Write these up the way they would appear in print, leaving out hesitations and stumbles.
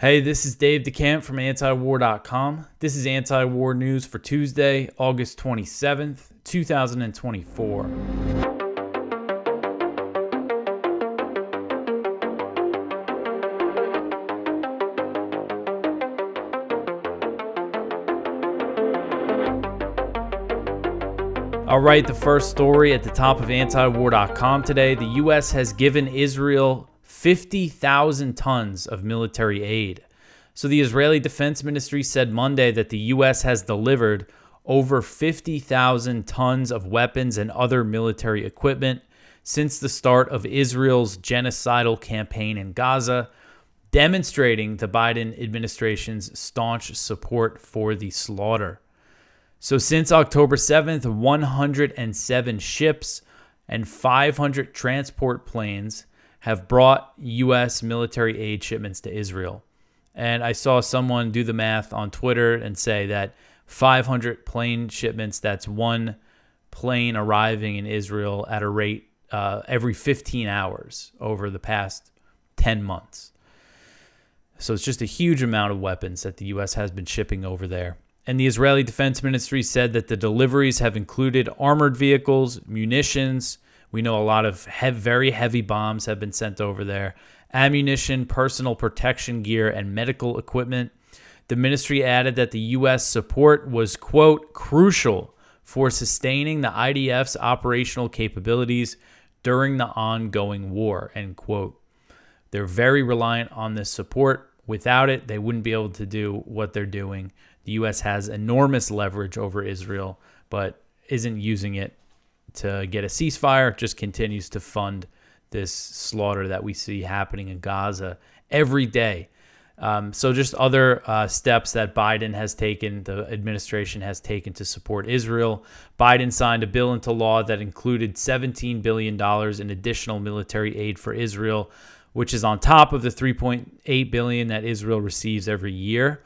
Hey, this is Dave DeCamp from antiwar.com. This is anti-war news for Tuesday, August 27th, 2024. All right, the first story at the top of antiwar.com today. The U.S. has given Israel 50,000 tons of military aid. So the Israeli Defense Ministry said Monday that the U.S. has delivered over 50,000 tons of weapons and other military equipment since the start of Israel's genocidal campaign in Gaza, demonstrating the Biden administration's staunch support for the slaughter. So since October 7th, 107 ships and 500 transport planes have brought U.S. military aid shipments to Israel. And I saw someone do the math on Twitter and say that 500 plane shipments, that's one plane arriving in Israel at a rate every 15 hours over the past 10 months. So it's just a huge amount of weapons that the U.S. has been shipping over there. And the Israeli Defense Ministry said that the deliveries have included armored vehicles, munitions. We know a lot of very heavy bombs have been sent over there, ammunition, personal protection gear, and medical equipment. The ministry added that the U.S. support was, quote, crucial for sustaining the IDF's operational capabilities during the ongoing war, end quote. They're very reliant on this support. Without it, they wouldn't be able to do what they're doing. The U.S. has enormous leverage over Israel, but isn't using it to get a ceasefire, just continues to fund this slaughter that we see happening in Gaza every day. So just other steps that Biden has taken, the administration has taken to support Israel. Biden signed a bill into law that included $17 billion in additional military aid for Israel, which is on top of the $3.8 billion that Israel receives every year.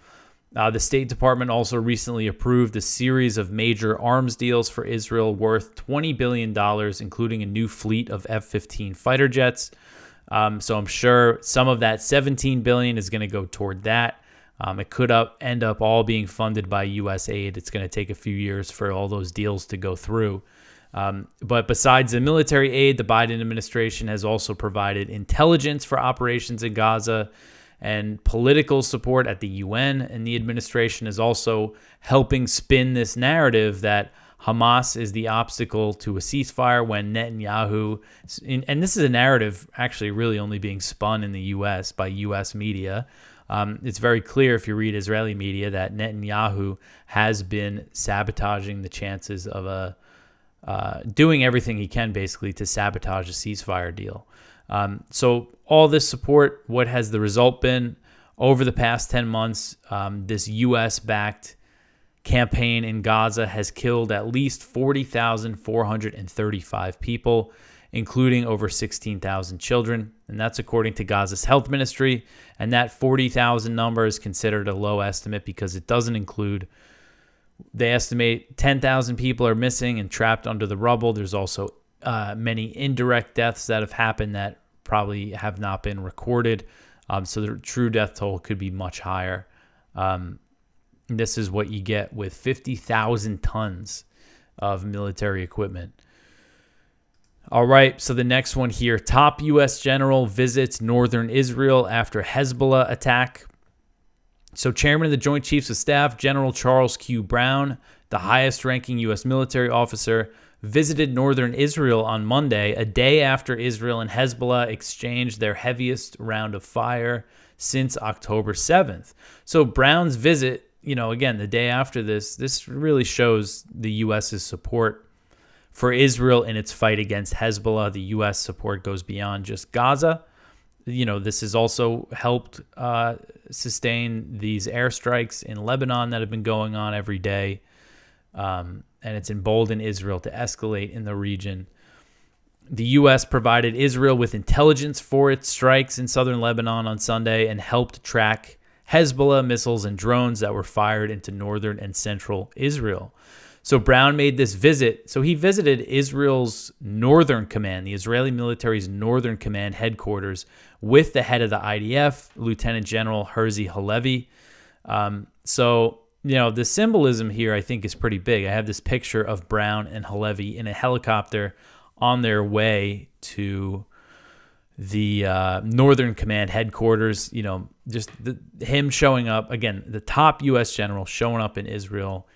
The State Department also recently approved a series of major arms deals for Israel worth $20 billion, including a new fleet of F-15 fighter jets. So I'm sure some of that $17 billion is going to go toward that. It could end up all being funded by U.S. aid. It's going to take a few years for all those deals to go through. But besides the military aid, the Biden administration has also provided intelligence for operations in Gaza and political support at the UN, and the administration is also helping spin this narrative that Hamas is the obstacle to a ceasefire when Netanyahu, and this is a narrative actually really only being spun in the U.S. by U.S. media. It's very clear if you read Israeli media that Netanyahu has been sabotaging the chances of doing everything he can basically to sabotage a ceasefire deal. So all this support, what has the result been? Over the past 10 months, this U.S.-backed campaign in Gaza has killed at least 40,435 people, including over 16,000 children. And that's according to Gaza's health ministry. And that 40,000 number is considered a low estimate because it doesn't include, they estimate 10,000 people are missing and trapped under the rubble. There's also many indirect deaths that have happened that probably have not been recorded. So the true death toll could be much higher. This is what you get with 50,000 tons of military equipment. All right, so the next one here. Top U.S. general visits northern Israel after Hezbollah attack. So Chairman of the Joint Chiefs of Staff, General Charles Q. Brown, the highest-ranking U.S. military officer, visited northern Israel on Monday, a day after Israel and Hezbollah exchanged their heaviest round of fire since October 7th. So Brown's visit, again, the day after this really shows the U.S.'s support for Israel in its fight against Hezbollah. The U.S. support goes beyond just Gaza. This has also helped sustain these airstrikes in Lebanon that have been going on every day. And it's emboldened Israel to escalate in the region. The U.S. provided Israel with intelligence for its strikes in southern Lebanon on Sunday and helped track Hezbollah missiles and drones that were fired into northern and central Israel. So Brown made this visit. So he visited Israel's Northern Command, the Israeli military's Northern Command headquarters, with the head of the IDF, Lieutenant General Herzi Halevi. The symbolism here, I think, is pretty big. I have this picture of Brown and Halevi in a helicopter on their way to the Northern Command headquarters. Just him showing up, again, the top U.S. general showing up in Israel,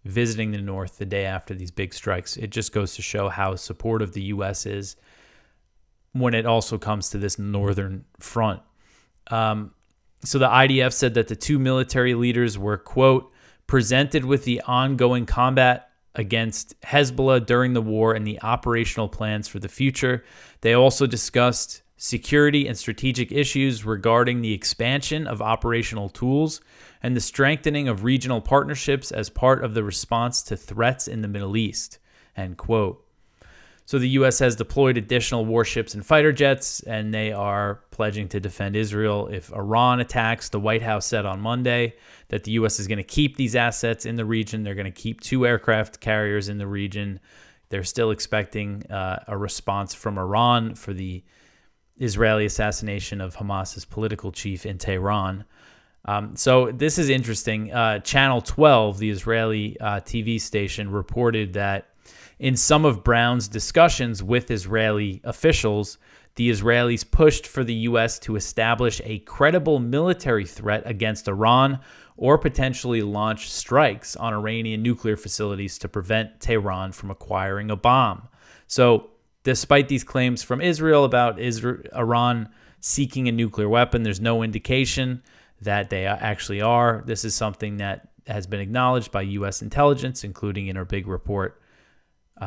visiting the North the day after these big strikes. It just goes to show how supportive the U.S. is when it also comes to this northern front. So the IDF said that the two military leaders were, quote, presented with the ongoing combat against Hezbollah during the war and the operational plans for the future. They also discussed security and strategic issues regarding the expansion of operational tools and the strengthening of regional partnerships as part of the response to threats in the Middle East, end quote. So the U.S. has deployed additional warships and fighter jets, and they are pledging to defend Israel if Iran attacks. The White House said on Monday that the U.S. is going to keep these assets in the region. They're going to keep 2 aircraft carriers in the region. They're still expecting a response from Iran for the Israeli assassination of Hamas's political chief in Tehran. So this is interesting. Channel 12, the Israeli TV station, reported that in some of Brown's discussions with Israeli officials, the Israelis pushed for the U.S. to establish a credible military threat against Iran or potentially launch strikes on Iranian nuclear facilities to prevent Tehran from acquiring a bomb. So despite these claims from Israel about Iran seeking a nuclear weapon, there's no indication that they actually are. This is something that has been acknowledged by U.S. intelligence, including in our big report,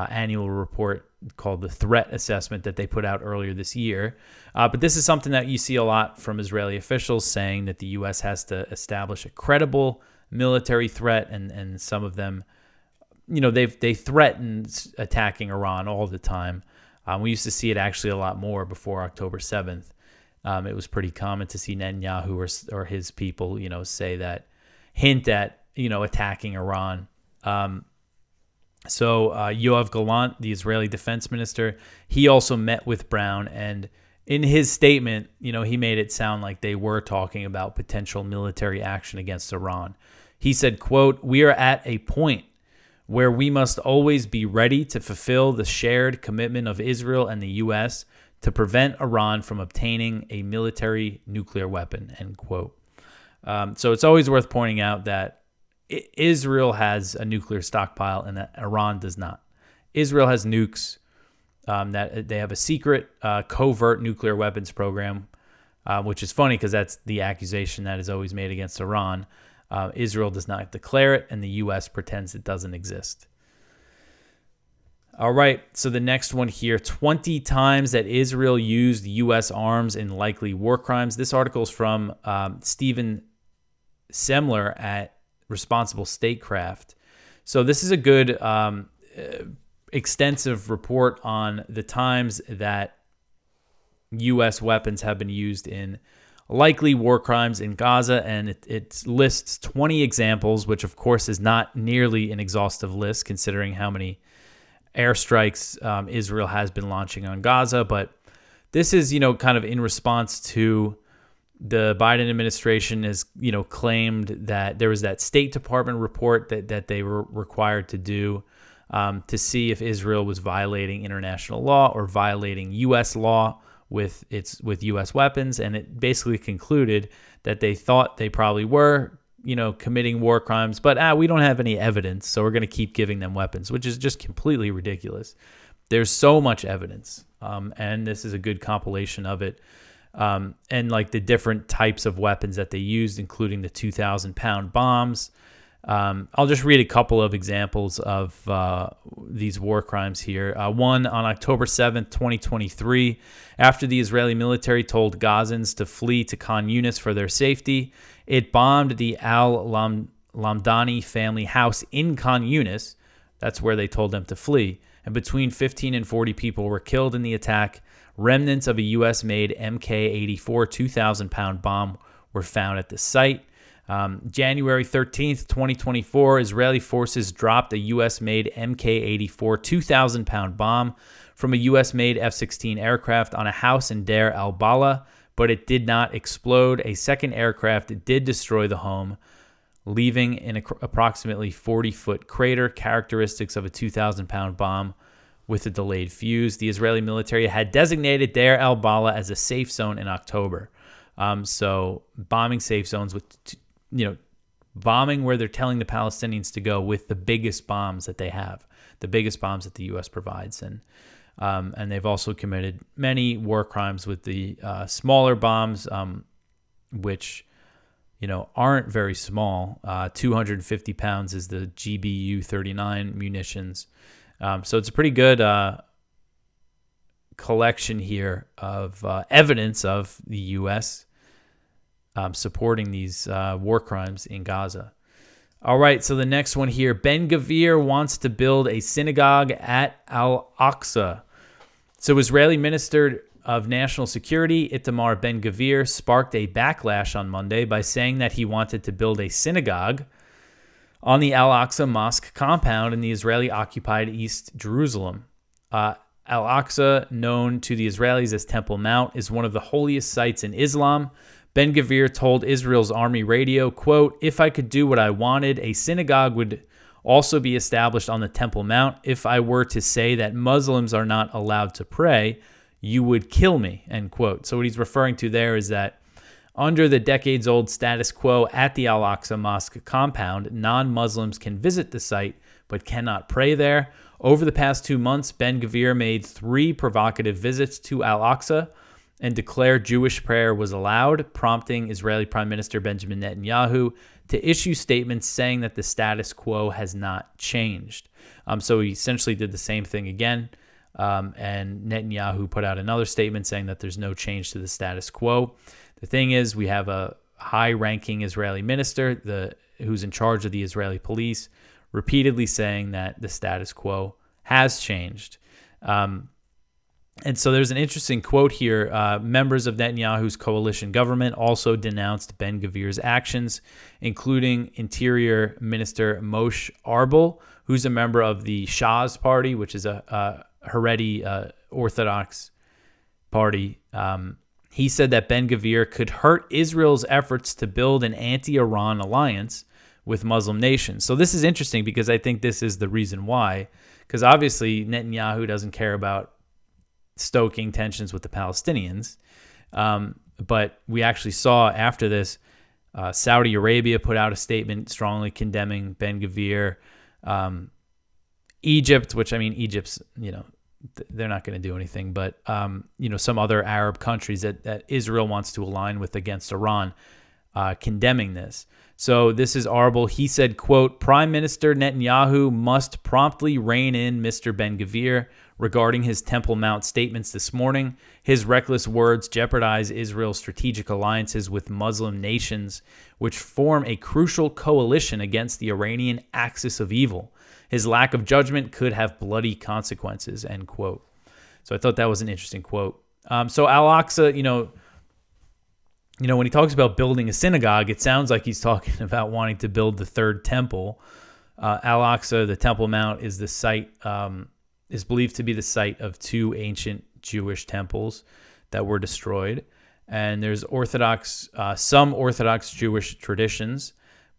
annual report called the Threat Assessment that they put out earlier this year. But this is something that you see a lot from Israeli officials saying that the U.S. has to establish a credible military threat, and some of them, they threaten attacking Iran all the time. We used to see it actually a lot more before October 7th. It was pretty common to see Netanyahu or his people, say that, hint at, attacking Iran. So Yoav Gallant, the Israeli defense minister, he also met with Brown, and in his statement, he made it sound like they were talking about potential military action against Iran. He said, quote, "We are at a point where we must always be ready to fulfill the shared commitment of Israel and the U.S. to prevent Iran from obtaining a military nuclear weapon," end quote. So it's always worth pointing out that Israel has a nuclear stockpile and that Iran does not. Israel has nukes, that they have a secret covert nuclear weapons program, which is funny because that's the accusation that is always made against Iran. Israel does not declare it, and the U.S. pretends it doesn't exist. All right, so the next one here, 20 times that Israel used U.S. arms in likely war crimes. This article is from Stephen Semler at Responsible Statecraft. So this is a good extensive report on the times that U.S. weapons have been used in likely war crimes in Gaza, and it lists 20 examples, which of course is not nearly an exhaustive list considering how many airstrikes Israel has been launching on Gaza. But this is, kind of in response to the Biden administration has, claimed that there was that State Department report that they were required to do to see if Israel was violating international law or violating U.S. law with U.S. weapons, and it basically concluded that they thought they probably were, committing war crimes, but we don't have any evidence, so we're going to keep giving them weapons, which is just completely ridiculous. There's so much evidence, and this is a good compilation of it. And like the different types of weapons that they used, including the 2,000-pound bombs. I'll just read a couple of examples of these war crimes here. One on October 7th, 2023, after the Israeli military told Gazans to flee to Khan Yunis for their safety, it bombed the Al-Lamdani family house in Khan Yunis. That's where they told them to flee. And between 15 and 40 people were killed in the attack. Remnants of a U.S.-made Mk-84 2,000-pound bomb were found at the site. January 13th, 2024, Israeli forces dropped a U.S.-made Mk-84 2,000-pound bomb from a U.S.-made F-16 aircraft on a house in Deir al-Balah, but it did not explode. A second aircraft did destroy the home, leaving an approximately 40-foot crater, characteristics of a 2,000-pound bomb with a delayed fuse. The Israeli military had designated Deir al-Balah as a safe zone in October. So bombing safe zones with, bombing where they're telling the Palestinians to go with the biggest bombs that they have, the biggest bombs that the U.S. provides. And they've also committed many war crimes with the smaller bombs, which, aren't very small. 250 pounds is the GBU-39 munitions. So it's a pretty good collection here of evidence of the U.S. Supporting these war crimes in Gaza. All right, so the next one here. Gvir wants to build a synagogue at Al-Aqsa. So Israeli Minister of National Security Itamar Ben-Gvir sparked a backlash on Monday by saying that he wanted to build a synagogue on the Al-Aqsa Mosque compound in the Israeli-occupied East Jerusalem. Al-Aqsa, known to the Israelis as Temple Mount, is one of the holiest sites in Islam. Ben-Gvir told Israel's army radio, quote, "If I could do what I wanted, a synagogue would also be established on the Temple Mount. If I were to say that Muslims are not allowed to pray, you would kill me," end quote. So what he's referring to there is that under the decades-old status quo at the Al-Aqsa Mosque compound, non-Muslims can visit the site but cannot pray there. Over the past 2 months, Ben-Gvir made 3 provocative visits to Al-Aqsa and declared Jewish prayer was allowed, prompting Israeli Prime Minister Benjamin Netanyahu to issue statements saying that the status quo has not changed. So he essentially did the same thing again, and Netanyahu put out another statement saying that there's no change to the status quo. The thing is, we have a high-ranking Israeli minister who's in charge of the Israeli police repeatedly saying that the status quo has changed. And so there's an interesting quote here. Members of Netanyahu's coalition government also denounced Ben-Gvir's actions, including Interior Minister Moshe Arbel, who's a member of the Shas party, which is a Haredi Orthodox party. He said that Ben-Gvir could hurt Israel's efforts to build an anti-Iran alliance with Muslim nations. So this is interesting because I think this is the reason why. Because obviously Netanyahu doesn't care about stoking tensions with the Palestinians. But we actually saw after this, Saudi Arabia put out a statement strongly condemning Ben-Gvir. Egypt, which, I mean, Egypt's, they're not going to do anything, but, some other Arab countries that Israel wants to align with against Iran, condemning this. So this is Arbel. He said, quote, "Prime Minister Netanyahu must promptly rein in Mr. Ben-Gvir regarding his Temple Mount statements this morning. His reckless words jeopardize Israel's strategic alliances with Muslim nations, which form a crucial coalition against the Iranian axis of evil. His lack of judgment could have bloody consequences," end quote. So I thought that was an interesting quote. So Al-Aqsa, when he talks about building a synagogue, it sounds like he's talking about wanting to build the third temple. Al-Aqsa, the Temple Mount, is the site, is believed to be the site of 2 ancient Jewish temples that were destroyed. And there's some Orthodox Jewish traditions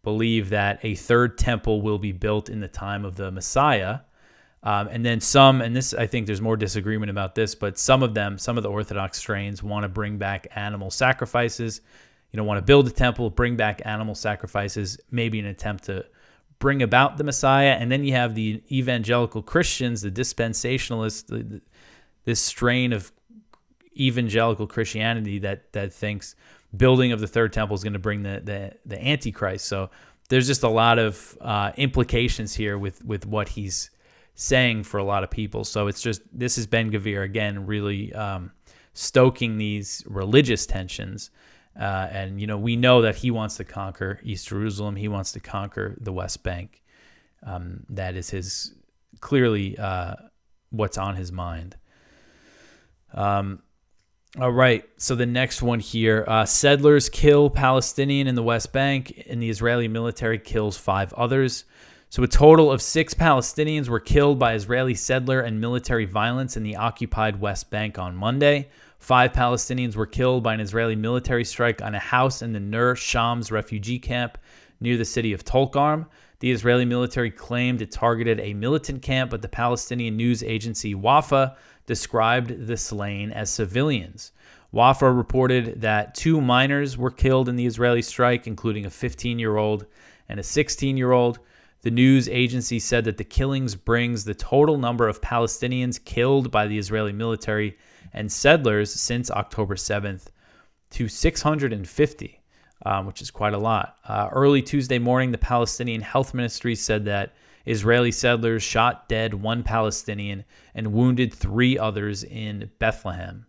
believe that a third temple will be built in the time of the Messiah. And then and this, I think there's more disagreement about this, but some of the Orthodox strains want to bring back animal sacrifices, want to build a temple, bring back animal sacrifices, maybe an attempt to bring about the Messiah. And then you have the evangelical Christians, the dispensationalists, this strain of evangelical Christianity that thinks building of the third temple is going to bring the Antichrist. So there's just a lot of implications here with what he's saying for a lot of people. So this is Ben-Gvir again, really stoking these religious tensions. And we know that he wants to conquer East Jerusalem. He wants to conquer the West Bank. That is clearly what's on his mind. All right, so the next one here, settlers kill Palestinian in the West Bank, and the Israeli military kills 5 others. So a total of 6 Palestinians were killed by Israeli settler and military violence in the occupied West Bank on Monday. 5 Palestinians were killed by an Israeli military strike on a house in the Nur Shams refugee camp near the city of Tulkarm. The Israeli military claimed it targeted a militant camp, but the Palestinian news agency Wafa described the slain as civilians. Wafa reported that 2 minors were killed in the Israeli strike, including a 15-year-old and a 16-year-old. The news agency said that the killings brings the total number of Palestinians killed by the Israeli military and settlers since October 7th to 650, which is quite a lot. Early Tuesday morning, the Palestinian Health Ministry said that Israeli settlers shot dead 1 Palestinian and wounded 3 others in Bethlehem.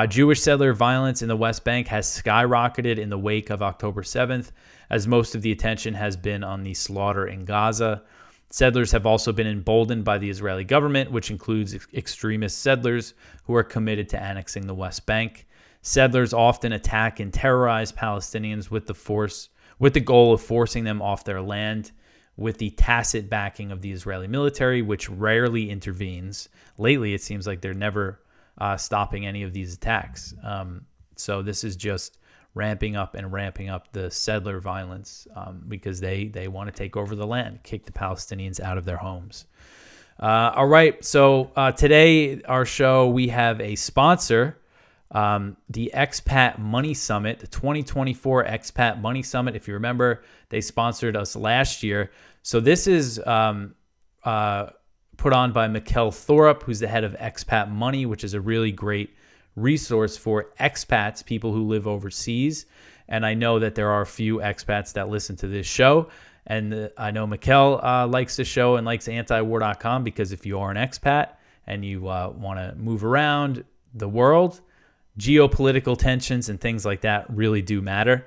Jewish settler violence in the West Bank has skyrocketed in the wake of October 7th, as most of the attention has been on the slaughter in Gaza. Settlers have also been emboldened by the Israeli government, which includes extremist settlers who are committed to annexing the West Bank. Settlers often attack and terrorize Palestinians with the goal of forcing them off their land, with the tacit backing of the Israeli military, which rarely intervenes. Lately, it seems like they're never stopping any of these attacks. So this is just ramping up the settler violence because they want to take over the land, kick the Palestinians out of their homes. All right, so today, our show, we have a sponsor, the Expat Money Summit, the 2024 Expat Money Summit. If you remember, they sponsored us last year. So this is put on by Mikkel Thorup, who's the head of Expat Money, which is a really great resource for expats, people who live overseas. And I know that there are a few expats that listen to this show. And I know Mikkel likes the show and likes antiwar.com, because if you are an expat and you want to move around the world, geopolitical tensions and things like that really do matter.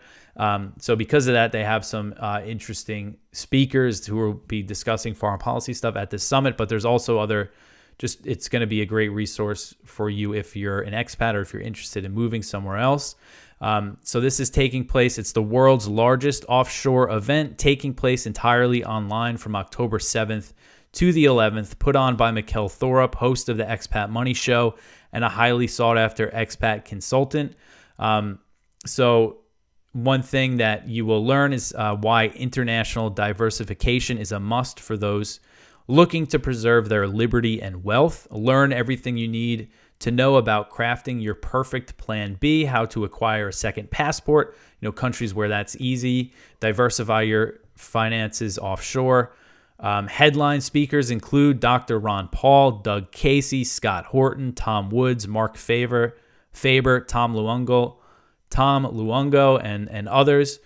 So because of that, they have some interesting speakers who will be discussing foreign policy stuff at this summit, but there's also it's going to be a great resource for you if you're an expat or if you're interested in moving somewhere else. So this is taking place. It's the world's largest offshore event, taking place entirely online from October 7th to the 11th, put on by Mikkel Thorup, host of the Expat Money Show and a highly sought-after expat consultant. So one thing that you will learn is why international diversification is a must for those looking to preserve their liberty and wealth. Learn everything you need to know about crafting your perfect plan B, how to acquire a second passport, countries where that's easy, diversify your finances offshore. Headline speakers include Dr. Ron Paul, Doug Casey, Scott Horton, Tom Woods, Mark Faber, Tom Luongo, and others.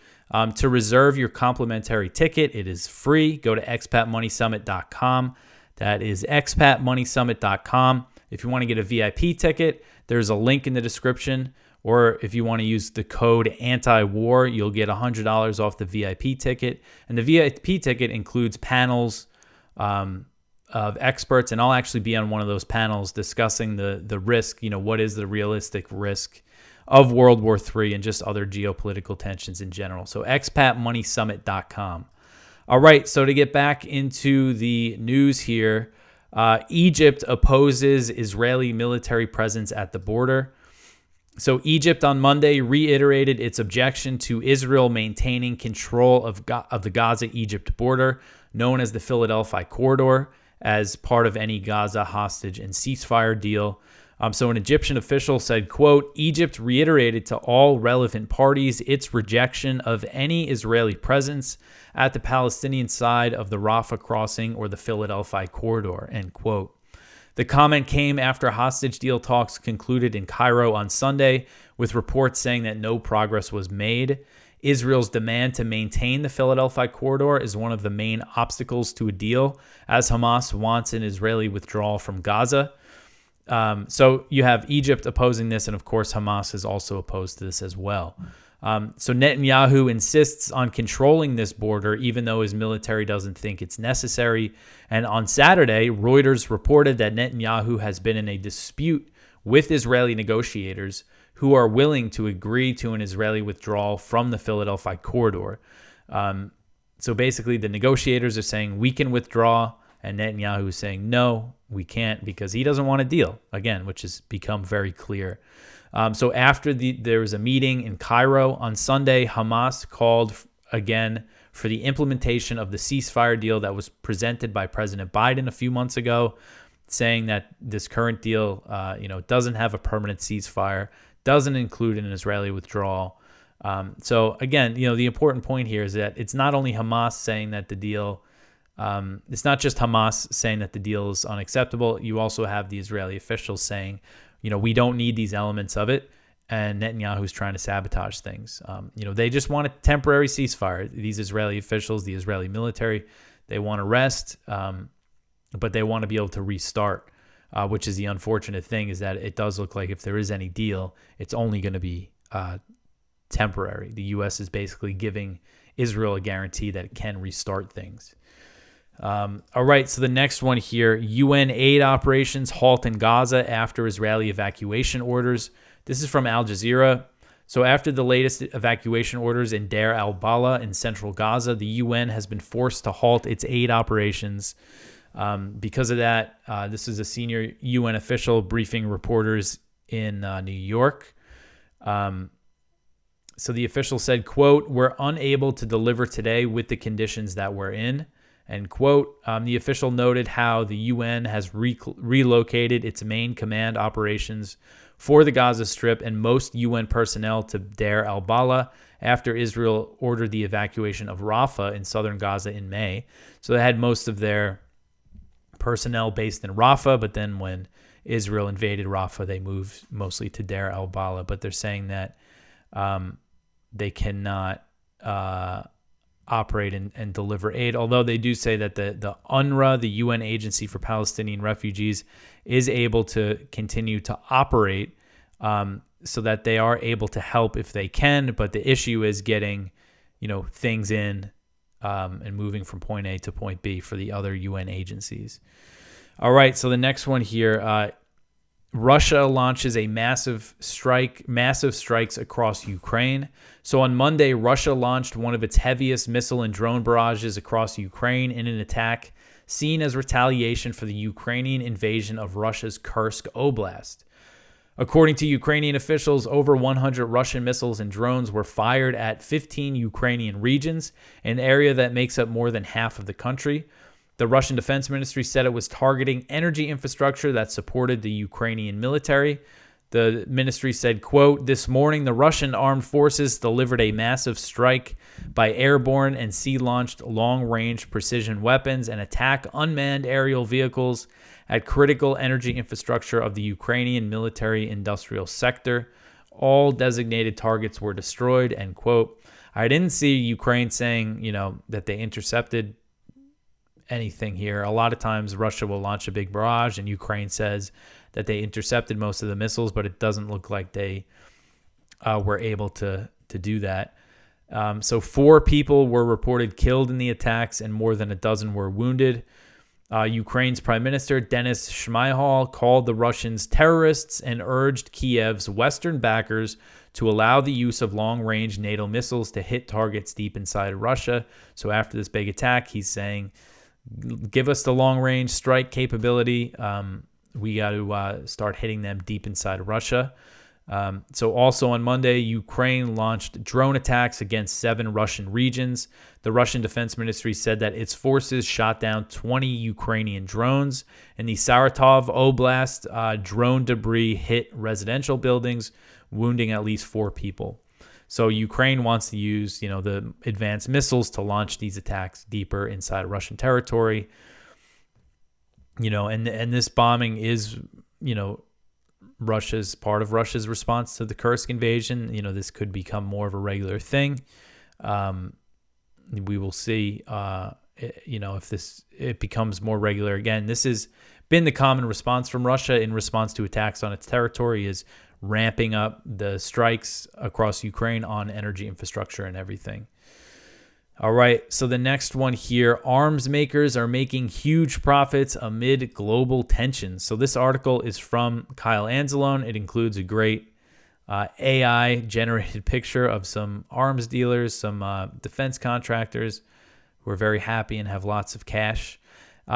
To reserve your complimentary ticket, it is free. Go to expatmoneysummit.com. That is expatmoneysummit.com. If you want to get a VIP ticket, there's a link in the description. Or if you want to use the code anti-war, you'll get $100 off the VIP ticket. And the VIP ticket includes panels of experts, and I'll actually be on one of those panels discussing the risk, what is the realistic risk of World War III and just other geopolitical tensions in general. So expatmoneysummit.com. All right, so to get back into the news here, Egypt opposes Israeli military presence at the border. So Egypt on Monday reiterated its objection to Israel maintaining control of the Gaza-Egypt border, known as the Philadelphia Corridor, as part of any Gaza hostage and ceasefire deal. So an Egyptian official said, quote, Egypt reiterated to all relevant parties its rejection of any Israeli presence at the Palestinian side of the Rafah crossing or the Philadelphia Corridor, end quote. The comment came after hostage deal talks concluded in Cairo on Sunday, with reports saying that no progress was made. Israel's demand to maintain the Philadelphia Corridor is one of the main obstacles to a deal, as Hamas wants an Israeli withdrawal from Gaza. So you have Egypt opposing this, and of course Hamas is also opposed to this as well. So Netanyahu insists on controlling this border, even though his military doesn't think it's necessary. And on Saturday, Reuters reported that Netanyahu has been in a dispute with Israeli negotiators who are willing to agree to an Israeli withdrawal from the Philadelphia corridor. So basically, the negotiators are saying we can withdraw, and Netanyahu is saying no, we can't, because he doesn't want a deal, again, which has become very clear. So after there was a meeting in Cairo on Sunday, Hamas called again for the implementation of the ceasefire deal that was presented by President Biden a few months ago, saying that this current deal, doesn't have a permanent ceasefire, doesn't include an Israeli withdrawal. So again, the important point here is that it's not only Hamas saying that the deal, it's not just Hamas saying that the deal is unacceptable. You also have the Israeli officials saying, we don't need these elements of it. And Netanyahu's trying to sabotage things. They just want a temporary ceasefire. These Israeli officials, the Israeli military, they want to rest, but they want to be able to restart, which is the unfortunate thing, is that it does look like if there is any deal, it's only going to be temporary. The U.S. is basically giving Israel a guarantee that it can restart things. All right, so the next one here, UN aid operations halt in Gaza after Israeli evacuation orders. This is from Al Jazeera. So after the latest evacuation orders in Deir al-Balah in central Gaza, the UN has been forced to halt its aid operations. Because of that, this is a senior UN official briefing reporters in New York. So the official said, quote, "We're unable to deliver today with the conditions that we're in." End quote. The official noted how the UN has relocated its main command operations for the Gaza Strip and most UN personnel to Deir al-Balah after Israel ordered the evacuation of Rafah in southern Gaza in May. So they had most of their personnel based in Rafah, but then when Israel invaded Rafah, they moved mostly to Deir al-Balah. But they're saying that they cannot operate and deliver aid, although they do say that the UNRWA, the UN Agency for Palestinian Refugees, is able to continue to operate so that they are able to help if they can. But the issue is getting, things in and moving from point A to point B for the other UN agencies. All right, so the next one here, Russia launches a massive strikes across Ukraine. So on Monday, Russia launched one of its heaviest missile and drone barrages across Ukraine in an attack seen as retaliation for the Ukrainian invasion of Russia's Kursk Oblast. According to Ukrainian officials, over 100 Russian missiles and drones were fired at 15 Ukrainian regions, an area that makes up more than half of the country. The Russian Defense Ministry said it was targeting energy infrastructure that supported the Ukrainian military. The ministry said, quote, "This morning, the Russian armed forces delivered a massive strike by airborne and sea-launched long-range precision weapons and attack unmanned aerial vehicles at critical energy infrastructure of the Ukrainian military-industrial sector. All designated targets were destroyed," end quote. I didn't see Ukraine saying, that they intercepted anything here. A lot of times Russia will launch a big barrage and Ukraine says that they intercepted most of the missiles, but it doesn't look like they were able to do that. So 4 people were reported killed in the attacks and more than a dozen were wounded. Ukraine's Prime Minister Denis Shmyhal called the Russians terrorists and urged Kiev's Western backers to allow the use of long-range NATO missiles to hit targets deep inside Russia. So after this big attack, he's saying, give us the long-range strike capability. We got to start hitting them deep inside Russia. So also on Monday, Ukraine launched drone attacks against 7 Russian regions. The Russian Defense Ministry said that its forces shot down 20 Ukrainian drones. In the Saratov Oblast, drone debris hit residential buildings, wounding at least 4 people. So Ukraine wants to use, the advanced missiles to launch these attacks deeper inside Russian territory. And this bombing is, part of Russia's response to the Kursk invasion. This could become more of a regular thing. We will see, if it becomes more regular again. This has been the common response from Russia in response to attacks on its territory, is ramping up the strikes across Ukraine on energy infrastructure and everything. All right, so the next one here, arms makers are making huge profits amid global tensions. So this article is from Kyle Anzalone. It includes a great AI-generated picture of some arms dealers, some defense contractors who are very happy and have lots of cash.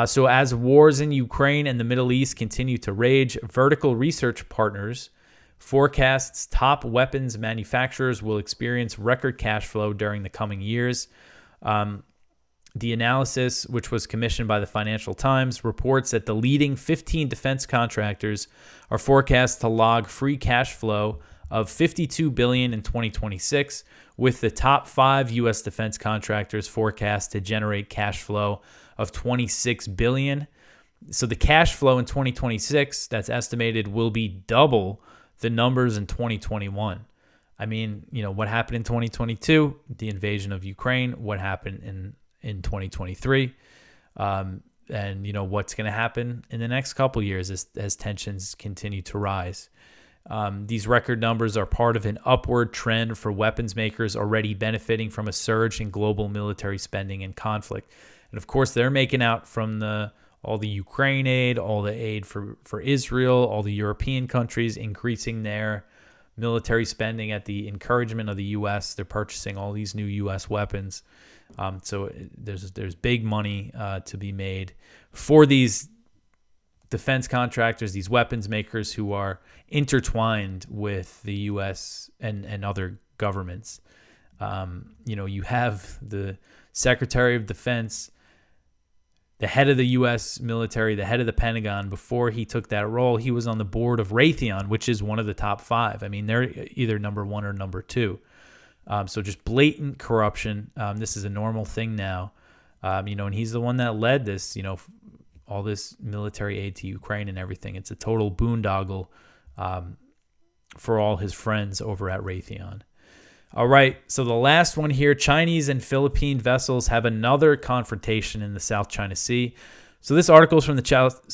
So as wars in Ukraine and the Middle East continue to rage, Vertical Research Partners forecasts top weapons manufacturers will experience record cash flow during the coming years. The analysis, which was commissioned by the Financial Times, reports that the leading 15 defense contractors are forecast to log free cash flow of $52 billion in 2026, with the top 5 U.S. defense contractors forecast to generate cash flow of $26 billion. So the cash flow in 2026 that's estimated will be double the numbers in 2021. I mean, what happened in 2022, the invasion of Ukraine, what happened in 2023, and, what's going to happen in the next couple years as tensions continue to rise. These record numbers are part of an upward trend for weapons makers already benefiting from a surge in global military spending and conflict. And, of course, they're making out from all the Ukraine aid, all the aid for Israel, all the European countries increasing their military spending at the encouragement of the U.S. They're purchasing all these new U.S. weapons. So there's big money to be made for these defense contractors, these weapons makers who are intertwined with the U.S. and other governments. You have the Secretary of Defense, the head of the U.S. military, the head of the Pentagon. Before he took that role, he was on the board of Raytheon, which is one of the top 5. I mean, they're either number 1 or number 2. So just blatant corruption. This is a normal thing now. And he's the one that led this, all this military aid to Ukraine and everything. It's a total boondoggle for all his friends over at Raytheon. All right, so the last one here, Chinese and Philippine vessels have another confrontation in the South China Sea. So this article is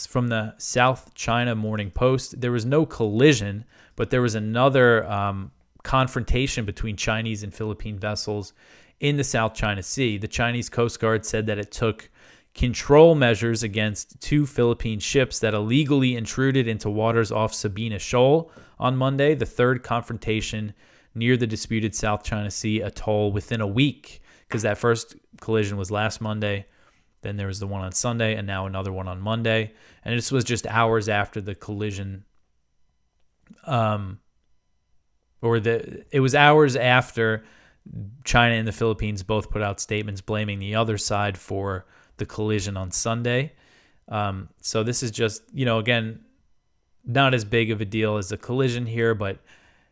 from the South China Morning Post. There was no collision, but there was another confrontation between Chinese and Philippine vessels in the South China Sea. The Chinese Coast Guard said that it took control measures against 2 Philippine ships that illegally intruded into waters off Sabina Shoal on Monday, the third confrontation near the disputed South China Sea atoll within a week, because that first collision was last Monday, then there was the one on Sunday, and now another one on Monday. And this was just hours after the collision, it was hours after China and the Philippines both put out statements blaming the other side for the collision on Sunday. So this is just, again, not as big of a deal as a collision here, but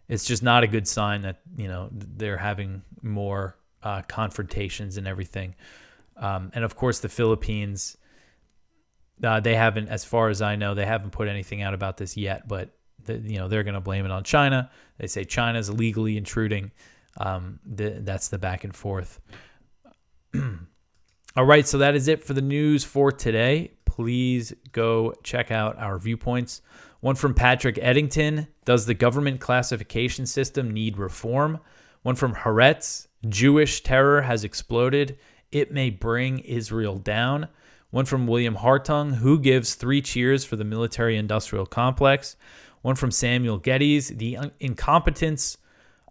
it's just not a good sign that, they're having more confrontations and everything. And of course, the Philippines, they haven't, as far as I know, they haven't put anything out about this yet, but they're going to blame it on China. They say China's illegally intruding. That's the back and forth. All right, so that is it for the news for today. Please go check out our viewpoints. One from Patrick Eddington: does the government classification system need reform? One from Haaretz: Jewish terror has exploded. It may bring Israel down. One from William Hartung: who gives 3 cheers for the military-industrial complex? One from Samuel Geddes: the incompetence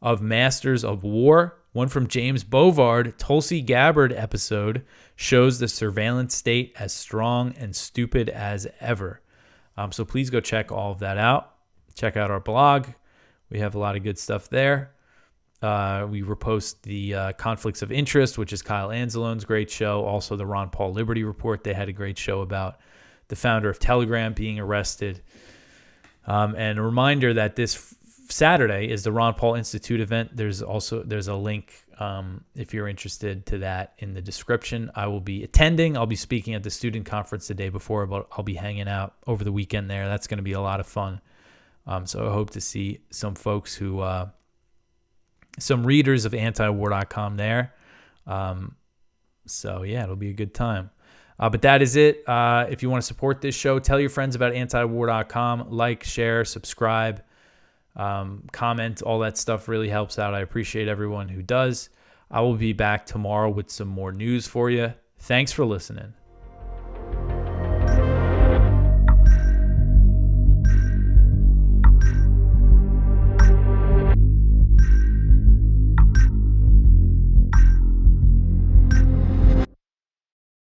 of masters of war. One from James Bovard: Tulsi Gabbard episode shows the surveillance state as strong and stupid as ever. So please go check all of that out. Check out our blog. We have a lot of good stuff there. We repost the Conflicts of Interest, which is Kyle Anzalone's great show. Also the Ron Paul Liberty Report. They had a great show about the founder of Telegram being arrested. And a reminder that this Saturday is the Ron Paul Institute event. There's a link if you're interested to that in the description. I will be attending. I'll be speaking at the student conference the day before, but I'll be hanging out over the weekend there. That's going to be a lot of fun. So I hope to see some folks who, some readers of antiwar.com there. So yeah, it'll be a good time. But that is it. If you want to support this show, tell your friends about antiwar.com. Like, share, subscribe. Comment, all that stuff really helps out. I appreciate everyone who does. I will be back tomorrow with some more news for you. Thanks for listening.